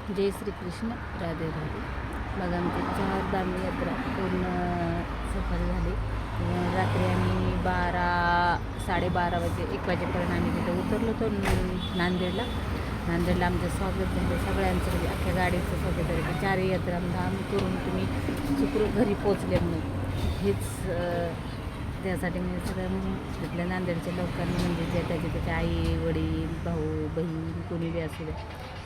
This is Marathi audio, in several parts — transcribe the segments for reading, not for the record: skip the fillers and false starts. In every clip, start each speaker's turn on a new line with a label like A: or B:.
A: जय श्रीकृष्ण, राधे राधे. मग आमची 4 धाम यात्रा पूर्ण सफल झाली. रात्री आम्ही 12-12:30 वाजे 1 वाजेपर्यंत आम्ही तिथं उतरलो होतो नांदेडला. नांदेडला आमचं स्वागत झालं सगळ्यांचं, म्हणजे अख्ख्या गाडीचं स्वागत झालं की 4 यात्रा धाम करून तुम्ही सुखरूप घरी पोचले म्हणून. हेच त्यासाठी मी सगळ्या तिथल्या नांदेडच्या लोकांनी, म्हणजे जे त्याच्या आई वडील भाऊ बहीण कोणी बी असू द्या,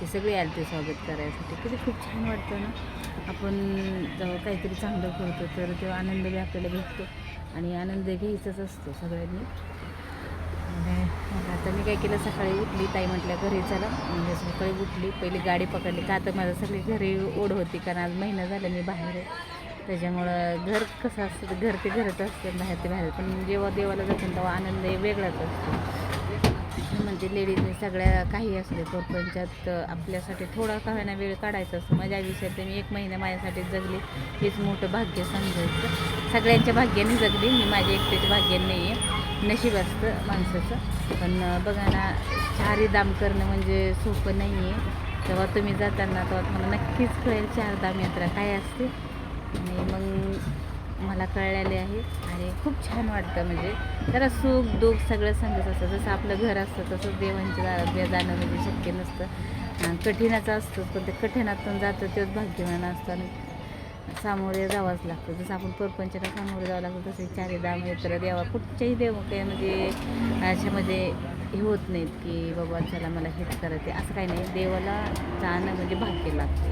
A: ते सगळे आले ते स्वागत करायसाठी. किती खूप छान वाटतं ना. आपण जेव्हा काहीतरी चांगलं करतो तर तेव्हा आनंद बी आपल्याला भेटतो आणि आनंद घ्यायचाच असतो सगळ्यांनी. आता मी काय केलं, सकाळी उठली, ताई म्हटल्या घरी चला. म्हणजे सकाळी उठली, पहिली गाडी पकडली का तर माझं सगळी घरी ओढ होती, कारण आज महिना झाला मी बाहेर आहे. त्याच्यामुळं घर कसं असतं, घर ते घरच असतं, बाहेर ते बाहेर. पण जेव्हा देवाला जातो तेव्हा आनंद वेगळाच असतो. म्हणजे लेडीजने सगळ्या काही असले परपंचात आपल्यासाठी थोडा का होईना वेळ काढायचा असतो. माझ्या आयुष्यात मी 1 महिना माझ्यासाठी जगली, हेच मोठं भाग्य समजायचं. सगळ्यांच्या भाग्याने जगली मी, माझ्या एकट्याच्या भाग्याने नाही आहे, नशीब असतं माणसाचं. पण बघा ना, 4 धाम करणं म्हणजे सोपं नाही आहे. जेव्हा तुम्ही जाताना तेव्हा तुम्हाला नक्कीच कळेल 4 धाम यात्रा काय असते. आणि मग मला कळलेले आहे आणि खूप छान वाटतं. म्हणजे जरा सुख दुःख सगळं सांगत असतं. जसं आपलं घर असतं तसंच देवांच्या दारात जाणं म्हणजे शक्य नसतं, कठीणाचं असतं. पण ते कठीणातून जातं तेच भाग्यवान असतं आणि सामोरे जावंच लागतं. जसं आपण परपंचाला सामोरे जावं लागतं, तसे 4 धाम यात्रा देवा कुठच्याही देव काही म्हणजे अशामध्ये हे होत नाहीत की बाबा चला मला हेच करायचं असं काही नाही. देवाला जाणं म्हणजे भाग्य लागतं.